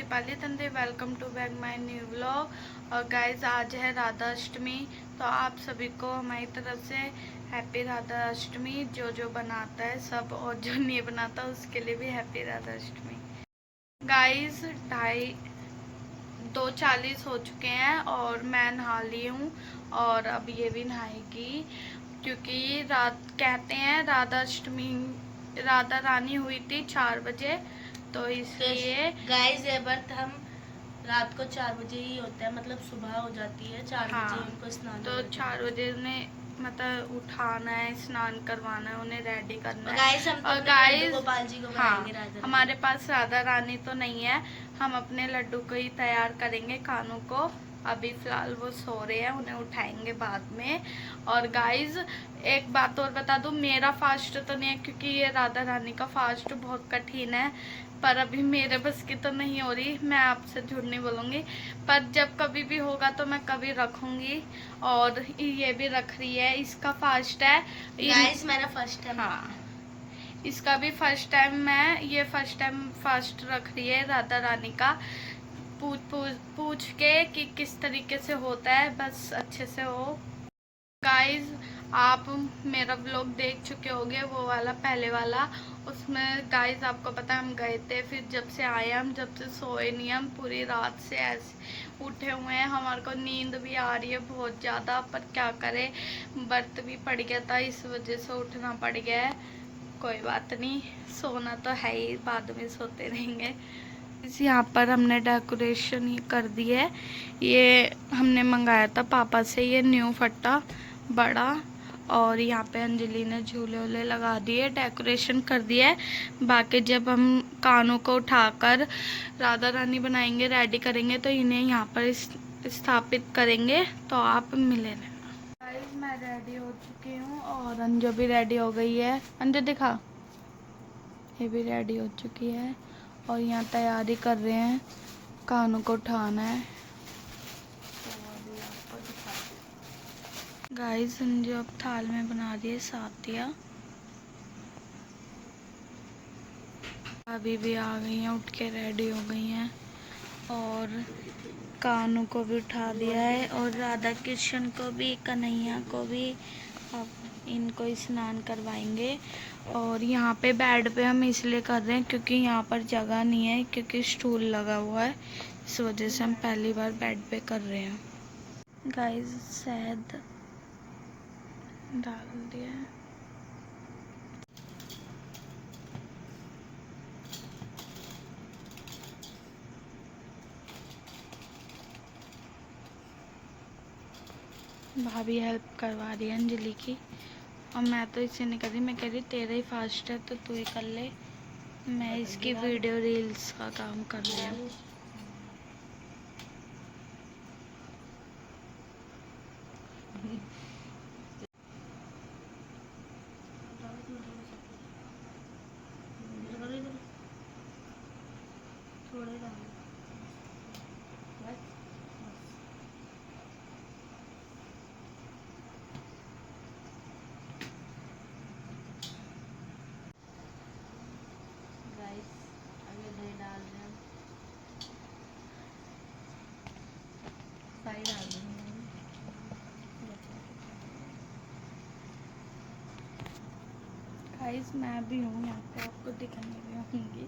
Deepali Tande, welcome to back my new vlog. और guys आज है राधा अष्टमी, तो आप सभी को हमारी तरफ से हैप्पी राधा अष्टमी। जो जो बनाता है सब, और जो नहीं बनाता उसके लिए भी हैप्पी राधा अष्टमी। गाइज 2:40 हो चुके हैं और मैं नहा ली हूँ और अब ये भी नहाएगी, क्योंकि रात कहते हैं राधा अष्टमी राधा रानी हुई थी 4 बजे, तो इसलिए गाइस ये बर्थ हम रात को 4 बजे ही होता है, मतलब सुबह हो जाती है 4 बजे उनको स्नान। तो 4 बजे उन्हें मतलब उठाना है, स्नान करवाना है, उन्हें रेडी करना है। गाइस हम और गाइस गोपाल जी को बनाएंगे राधा। हमारे पास राधा रानी तो नहीं है, हम अपने लड्डू को ही तैयार करेंगे, कानू को। अभी फिलहाल वो सो रहे हैं, उन्हें उठाएंगे बाद में। और गाइस एक बात और बता दूं, मेरा फास्ट तो नहीं है, क्योंकि ये राधा रानी का फास्ट बहुत कठिन है, पर अभी मेरे बस की तो नहीं हो रही, मैं आपसे झूठ नहीं बोलूँगी। पर जब कभी भी होगा तो मैं कभी रखूँगी। और ये भी रख रही है, इसका फास्ट है गाइस मेरा फर्स्ट टाइम। हाँ, इसका भी फर्स्ट टाइम, मैं ये फर्स्ट टाइम फास्ट रख रही है राधा रानी का। पूछ के कि किस तरीके से होता है, बस अच्छे से हो। गाइज आप मेरा व्लॉग देख चुके होंगे, वो वाला पहले वाला। उसमें गाइज आपको पता है हम गए थे, फिर जब से आए हम, जब से सोए नहीं, हम पूरी रात से ऐसे उठे हुए हैं। हमारे को नींद भी आ रही है बहुत ज़्यादा, पर क्या करें, व्रत भी पड़ गया था, इस वजह से उठना पड़ गया है। कोई बात नहीं, सोना तो है ही, बाद में सोते रहेंगे। यहाँ पर हमने डेकोरेशन ही कर दी है। ये हमने मंगाया था पापा से, ये न्यू फट्टा बड़ा। और यहाँ पे अंजलि ने झूले वूले लगा दिए, डेकोरेशन कर दिया है। बाकी जब हम कानों को उठाकर राधा रानी बनाएंगे, रेडी करेंगे, तो इन्हें यहाँ पर स्थापित करेंगे, तो आप मिले रहना। गाइस मैं रेडी हो चुकी हूँ और अंजू भी रेडी हो गई है। अंजू दिखा, ये भी रेडी हो चुकी है और यहाँ तैयारी कर रहे हैं, कानों को उठाना है। गाइस अंजू अब थाल में बना रही है सातिया। अभी भी आ गई हैं, उठ के रेडी हो गई हैं, और कानू को भी उठा दिया है, और राधा कृष्ण को भी, कन्हैया को भी। अब इनको स्नान करवाएंगे। और यहाँ पे बेड पे हम इसलिए कर रहे हैं क्योंकि यहाँ पर जगह नहीं है, क्योंकि स्टूल लगा हुआ है, इस वजह से हम पहली बार बेड पे कर रहे हैं। गाइस शहद डाल दिया है। भाभी हेल्प करवा रही है अंजलि की, और मैं तो इसे नहीं कर रही, मैं कह रही तेरा ही फास्ट है तो तू ही कर ले, मैं इसकी वीडियो रील्स का काम कर रही हूँ। गाइस मैं भी हूँ यहाँ पे, आपको दिखाने भी होंगी।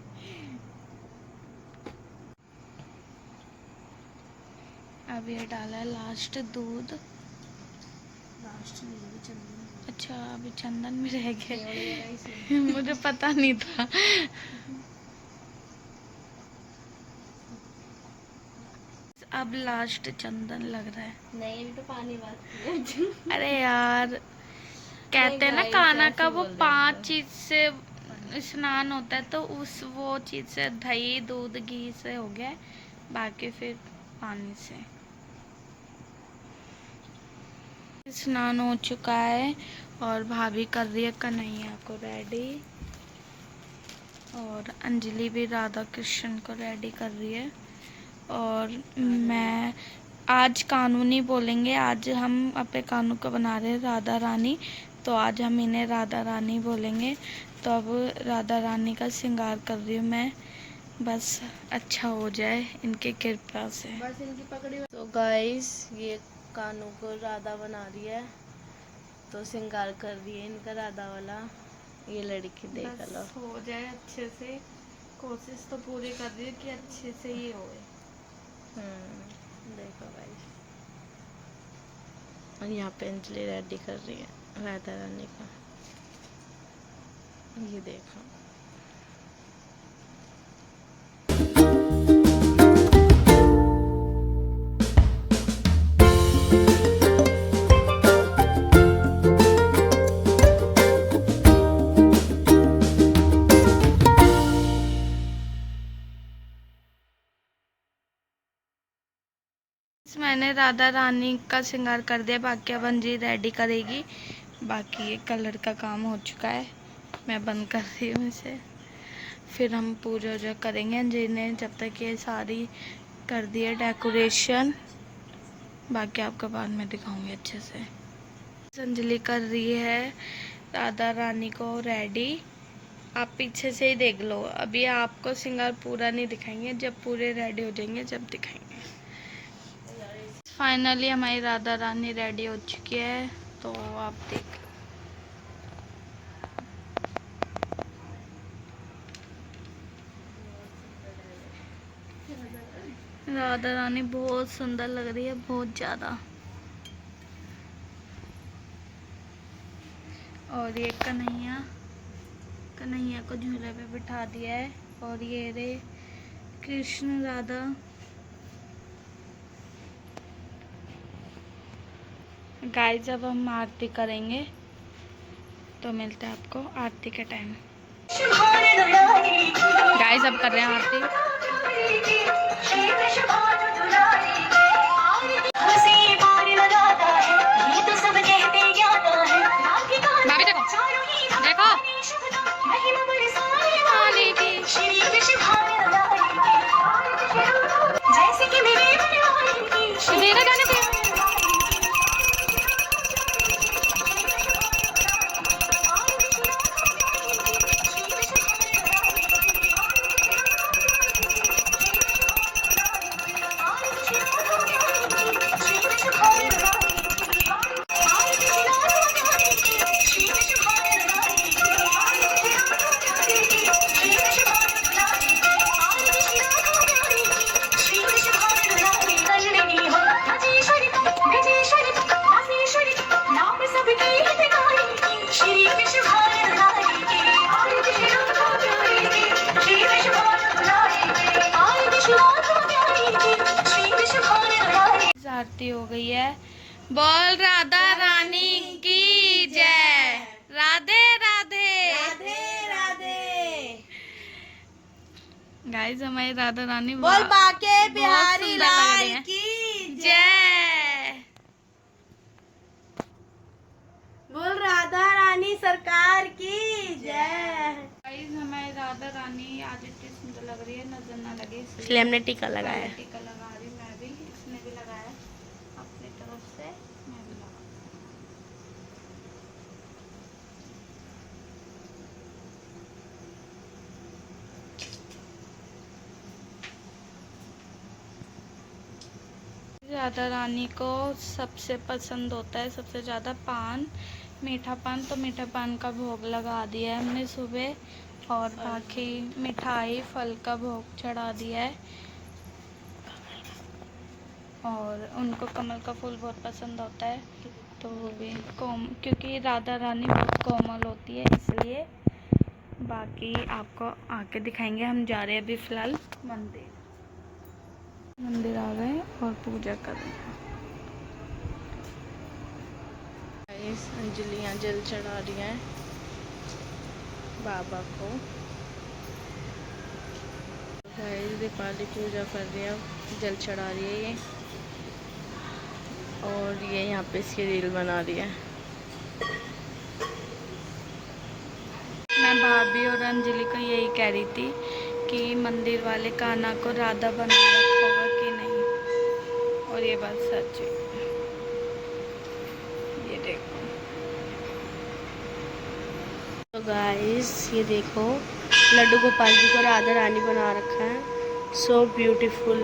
अब ये डाला है लास्ट दूध। लास्ट नहीं, चंदन। अच्छा अभी चंदन में रह गए मुझे पता नहीं था। अब लास्ट चंदन लग रहा है। नहीं अभी तो पानी बात। अरे यार कहते हैं ना काना का वो 5 चीज से स्नान होता है, तो उस वो चीज से दही दूध घी से हो गया, बाकी फिर पानी से। स्नान हो चुका है और भाभी कर रही है कन्हैया को रेडी, और अंजलि भी राधा कृष्ण को रेडी कर रही है। और मैं आज कानू नहीं बोलेंगे, आज हम अपने कानू को बना रहे हैं राधा रानी, तो आज हम इन्हें राधा रानी बोलेंगे। तो अब राधा रानी का श्रृंगार कर रही हूँ मैं, बस अच्छा हो जाए इनकी कृपा से। बस इनकी पकड़ी। तो गाइस ये कानों को राधा बना रही है, तो श्रृंगार कर रही है इनका राधा वाला। ये लड़की देख लो। बस हो जाए अच्छे से, कोशिश तो पूरी कर रही है कि अच्छे से ही होए। देखो गाइस, और यहाँ पे अंजलि रेडी कर रही है राधा रानी का। ये देखो। मैंने राधा रानी का श्रृंगार कर दिया, बाकी अब अंजलि रेडी करेगी। बाकी ये कलर का काम हो चुका है, मैं बंद कर रही हूँ इसे। फिर हम पूजा वूजा करेंगे। अंजलि ने जब तक ये सारी कर दी है डेकोरेशन, बाकी आपको बाद में दिखाऊंगी अच्छे से। अंजलि कर रही है राधा रानी को रेडी। आप पीछे से ही देख लो, अभी आपको श्रृंगार पूरा नहीं दिखाएंगे, जब पूरे रेडी हो जाएंगे जब दिखाएंगे। फाइनली हमारी राधा रानी रेडी हो चुकी है, तो आप देख। राधा रानी बहुत सुंदर लग रही है, बहुत ज़्यादा। और ये कन्हैया को झूले पे बिठा दिया है, और ये रे कृष्ण राधा। गाइस जब हम आरती करेंगे तो मिलते हैं आपको आरती के टाइम। गाइस अब कर रहे हैं आरती। भाभी देखो देखो। आरती हो गई है। बोल राधा रानी की जय। राधे राधे राधे राधे। गाइस हमारी राधा रानी बोल बाके बिहारी सुंदर लग लाल रही है। की जय। बोल राधा रानी सरकार की जय। गाइस हमारी राधा रानी आज इतनी सुंदर लग रही है, नजर ना लगे इसलिए हमने टीका लगाया है। टीका लगा रही मैं भी, इसने भी लगाया अपनी तरफ से, मैं भी लगा। राधा रानी को सबसे पसंद होता है सबसे ज़्यादा पान, मीठा पान। तो मीठा पान का भोग लगा दिया है हमने सुबह, और बाकी मिठाई फल का भोग चढ़ा दिया है। और उनको कमल का फूल बहुत पसंद होता है, तो वो भी क्योंकि राधा रानी बहुत कोमल होती है इसलिए। बाकी आपको आके दिखाएंगे। हम जा रहे हैं अभी फ़िलहाल मंदिर आ गए और पूजा कर रहे हैं। अंजलि यहाँ जल चढ़ा रही है बाबा को। दीपावली पूजा कर रही है, जल चढ़ा रही है ये। और ये यहाँ पे इसकी रील बना रही है। मैं भाभी और अंजलि को यही कह रही थी कि मंदिर वाले कान्हा को राधा बना रखा होगा कि नहीं, और ये बात सच है। ये देखो। तो तो गाइस ये देखो, लड्डू गोपाल जी को राधा रानी बना रखा है। सो ब्यूटीफुल,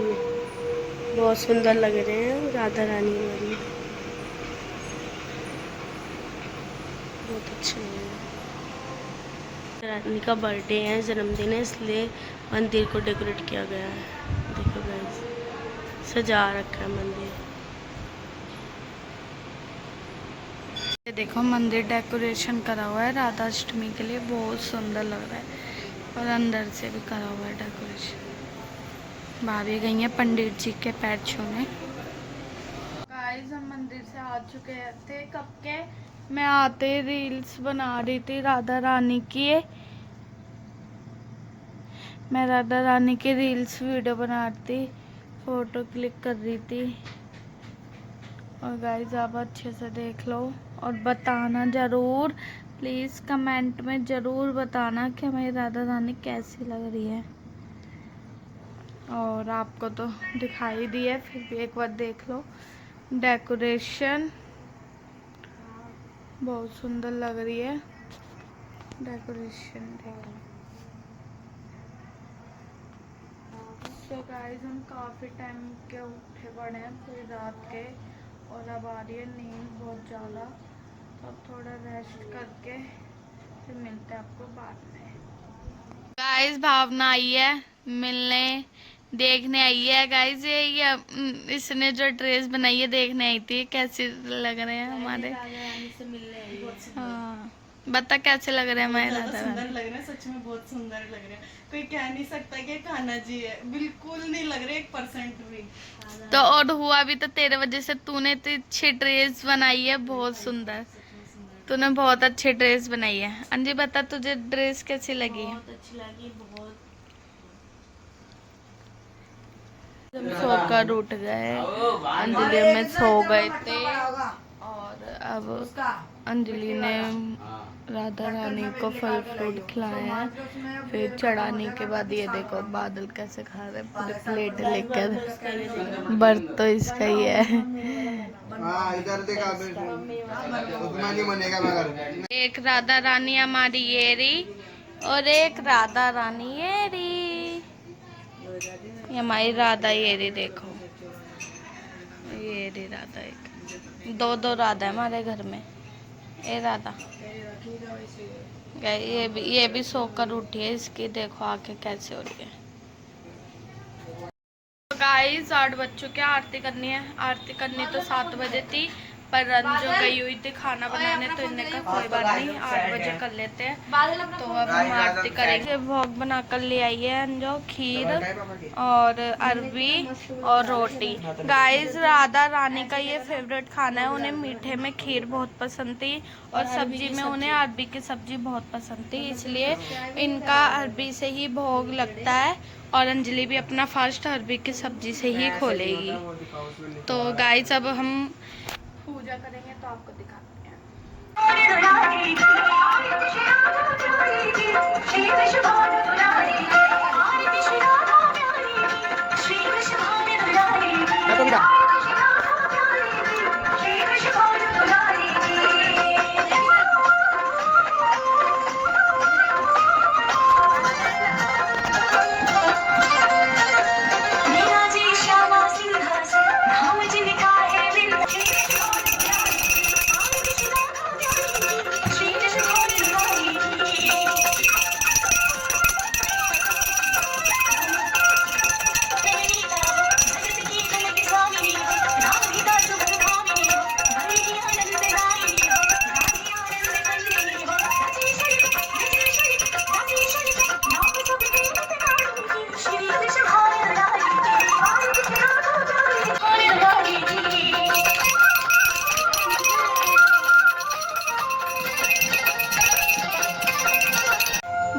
बहुत सुंदर लग रहे हैं राधा रानी वाली, बहुत अच्छे लग रहे हैं। रानी का बर्थडे है, जन्मदिन है, इसलिए मंदिर को डेकोरेट किया गया है। देखो गाइस, सजा रखा है मंदिर। ये देखो मंदिर डेकोरेशन करा हुआ है राधा अष्टमी के लिए, बहुत सुंदर लग रहा है। और अंदर से भी करा हुआ है डेकोरेशन। भाभी गई है पंडित जी के पैर छूने। गाइस हम मंदिर से आ चुके थे कब के, मैं आते ही रील्स बना रही थी राधा रानी की। मैं राधा रानी की रील्स वीडियो बना रही थी, फोटो क्लिक कर रही थी। और गाइस आप अच्छे से देख लो और बताना ज़रूर, प्लीज़ कमेंट में ज़रूर बताना कि हमारी राधा रानी कैसी लग रही है। और आपको तो दिखाई दी है, फिर भी एक बार देख लो। डेकोरेशन बहुत सुंदर लग रही है, डेकोरेशन देखो। तो गाइस हम काफ़ी टाइम के उठे पड़े हैं, पूरी रात के, और अब आ रही है नींद बहुत ज़्यादा। तो अब थोड़ा रेस्ट करके फिर मिलते हैं आपको बाद में। गाइस भावना आई है मिलने, देखने आई है। गाइस ये इसने जो ड्रेस बनाई है देखने आई थी, कैसे लग रहे हैं हमारे। से मिलने आई है। हाँ बता कैसे लग रहे हैं हमारे राधा सुंदर रानी। लग रहे हैं, सच में बहुत सुंदर लग रहे हैं। कोई कह नहीं सकता कि कान्हा जी है, बिल्कुल नहीं लग रहे 1% भी। तो और हुआ भी तो तेरे वजह से, तूने तो अच्छी ड्रेस बनाई है, बहुत सुंदर। तूने बहुत अच्छी ड्रेस बनाई है। अंजी बता तुझे ड्रेस कैसी लगी है। बहुत अच्छी लगी, बहुत। हम सोकर उठ गए, अंजलि में सो गए थे। और अब अंजलि ने राधा रानी को फल फ्रूट खिलाया है। फिर चढ़ाने के बाद ये देखो बादल कैसे खा रहे हैं, पूरी प्लेट लेकर। बर्त तो इसका ही है। इधर देखा उतना नहीं बनेगा मगर। एक राधा रानी हमारी ये रही, और एक राधा रानी ये रही। ये हमारी राधा ये रही, देखो ये रही राधा। एक दो दो राधा है हमारे घर में। ये राधा ये भी सोकर उठी है, इसकी देखो आंखें कैसे हो रही है। तो गाइस 8 बज चुके हैं, आरती करनी है। आरती करनी तो 7 बजे थी, पर रंजू गई हुई थी खाना बनाने, तो इन्हें का कोई बात नहीं 8 बजे कर लेते हैं। तो अब हम आरती करेंगे। भोग बनाकर ले आई है अंजो, खीर और अरबी और रोटी। गाइस राधा रानी का ये फेवरेट खाना है, उन्हें मीठे में खीर बहुत पसंद थी और सब्जी में उन्हें अरबी की सब्जी बहुत पसंद थी, इसलिए इनका अरबी से ही भोग लगता है। और अंजलि भी अपना फर्स्ट अरबी की सब्जी से ही खोलेगी। तो गाइस अब हम पूजा करेंगे तो आपको दिखाते हैं।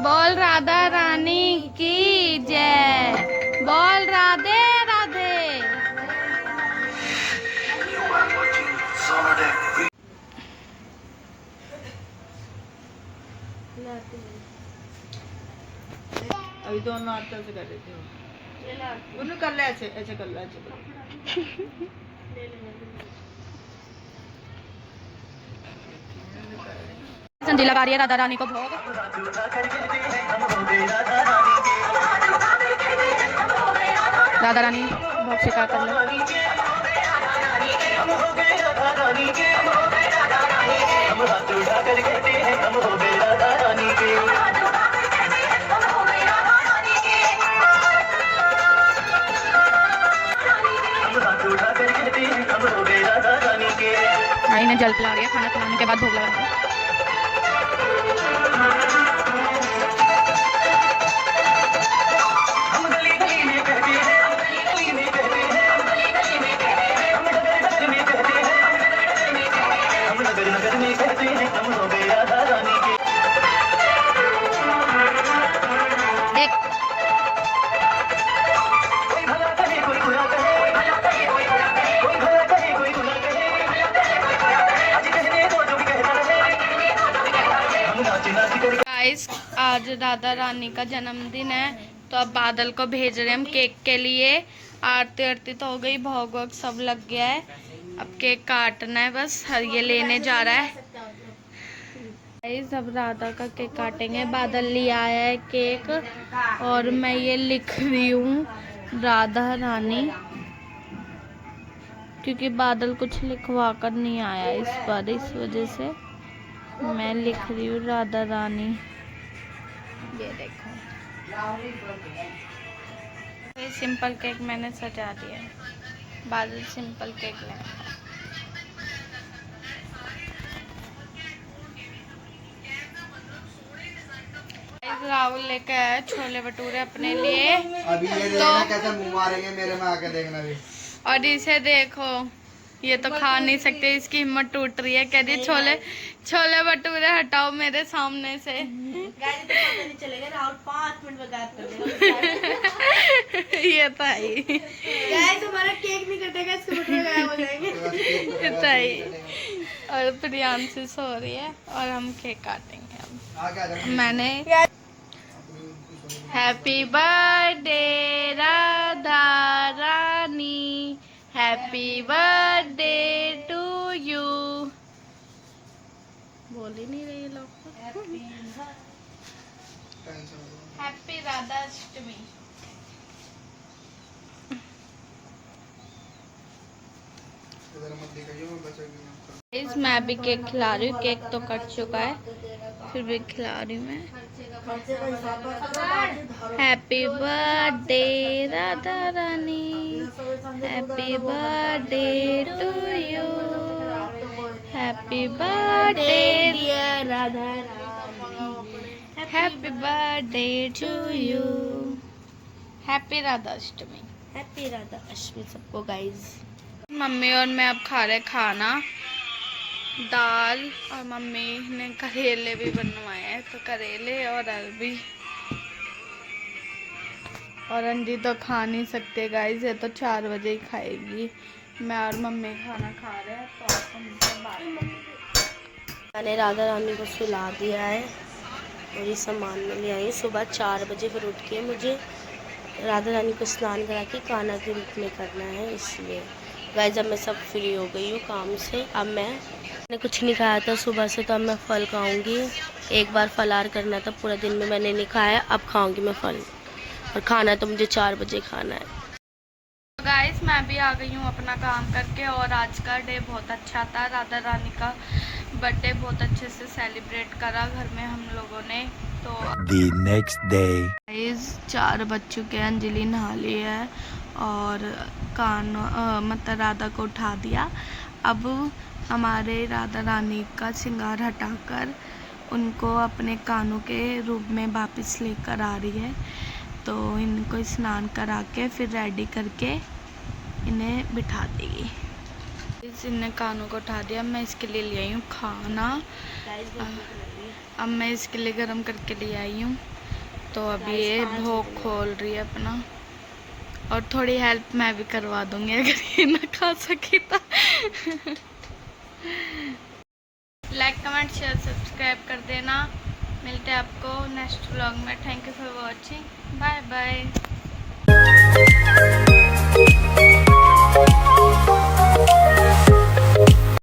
बोल राधा रानी की जय, बोल राधे राधे। अभी दोनों हाथ से कर रहे थे, उन्हें कर ले ऐसे ऐसे कर ले, ऐसे कर ले। जी लगा रही है राधा रानी को भोग। राधा रानी भोग स्वीकार कर लो। भाई ने जल पिला दिया, खाना खिलाने के बाद भोग लगा दिया। गाइस आज राधा रानी का जन्मदिन है, तो अब बादल को भेज रहे हैं हम केक के लिए। आरती आरती तो हो गई, भोग वोग सब लग गया है, अब केक काटना है बस। हर ये लेने जा रहा है गाइस। अब राधा का केक काटेंगे। बादल ले आया है केक और मैं ये लिख रही हूँ राधा रानी, क्योंकि बादल कुछ लिखवा कर नहीं आया इस बार, इस वजह से मैं लिख रही हूँ राधा रानी। ये देखो ये सिंपल केक मैंने सजा दिया है। बादल सिंपल केक ले। राहुल लेके आया छोले भटूरे अपने लिए। अभी ये देखना कैसे मुंह मारेंगे मेरे में आके, देखना भी। और इसे देखो, ये तो खा नहीं सकते, इसकी हिम्मत टूट रही है। कह दी छोले छोले भटूरे हटाओ मेरे सामने से। नहीं चलेगा, राहुल 5 मिनट में गायब कर देगा। ये तो है ही। गाइस हमारा केक नहीं कटेगा, इसके भटूरे गायब हो जाएंगे। ये तो है ही। और प्रियांशी सो रही है और हम केक काटेंगे अब। मैंने happy birthday Radha Rani, happy birthday to you. बोल ही नहीं रही लोग। हैप्पी राधा अष्टमी। मैं भी केक खिला रही हूँ। केक तो कट चुका है, फिर भी खिला रही हूँ मैं। Happy birthday Radha Rani, happy birthday to you, happy birthday dear Radha Rani, happy birthday to you, happy Radha Ashtami. Happy Radha Ashtami सबको गाइस। मम्मी और मैं अब खा रहे खाना, दाल, और मम्मी ने करेले भी बनवाए हैं, तो करेले और अरबी। और अंजी तो खा नहीं सकते गाइस, ये तो 4 बजे ही खाएगी। मैं और मम्मी खाना खा रहे हैं, तो आपको मुझसे बात। मैंने राधा रानी को सुला दिया है और ये सामान में ले आई सुबह 4 बजे। फिर उठ के मुझे राधा रानी को स्नान करा के कान्हा के रूप में करना है, इसलिए गाइस अब मैं सब फ्री हो गई हूँ काम से। अब मैंने कुछ नहीं खाया था सुबह से, तो अब मैं फल खाऊंगी। एक बार फलार करना था, पूरा दिन में मैंने नहीं खाया, अब खाऊंगी मैं फल। और खाना तो मुझे 4 बजे खाना है। गाइस मैं भी आ गई हूँ अपना काम करके, और आज का डे बहुत अच्छा था। राधा रानी का बर्थडे बहुत अच्छे से सेलिब्रेट करा घर में हम लोगों ने। तो The next day. गाइस 4 बज चुके हैं, अंजलि नहा ली है और मतलब राधा को उठा दिया। अब हमारे राधा रानी का श्रृंगार हटाकर उनको अपने कानों के रूप में वापस लेकर आ रही है। तो इनको स्नान करा के फिर रेडी करके इन्हें बिठा देगी। इन्हें कानों को उठा दिया। मैं इसके लिए ले आई हूँ खाना, अब मैं इसके लिए गरम करके ले आई हूँ। तो अभी ये भोग खोल रही है अपना, और थोड़ी हेल्प मैं भी करवा दूंगी अगर ये ना खा सकी तो। लाइक कमेंट शेयर सब्सक्राइब कर देना। मिलते हैं आपको नेक्स्ट व्लॉग में। Thank you for watching, bye bye.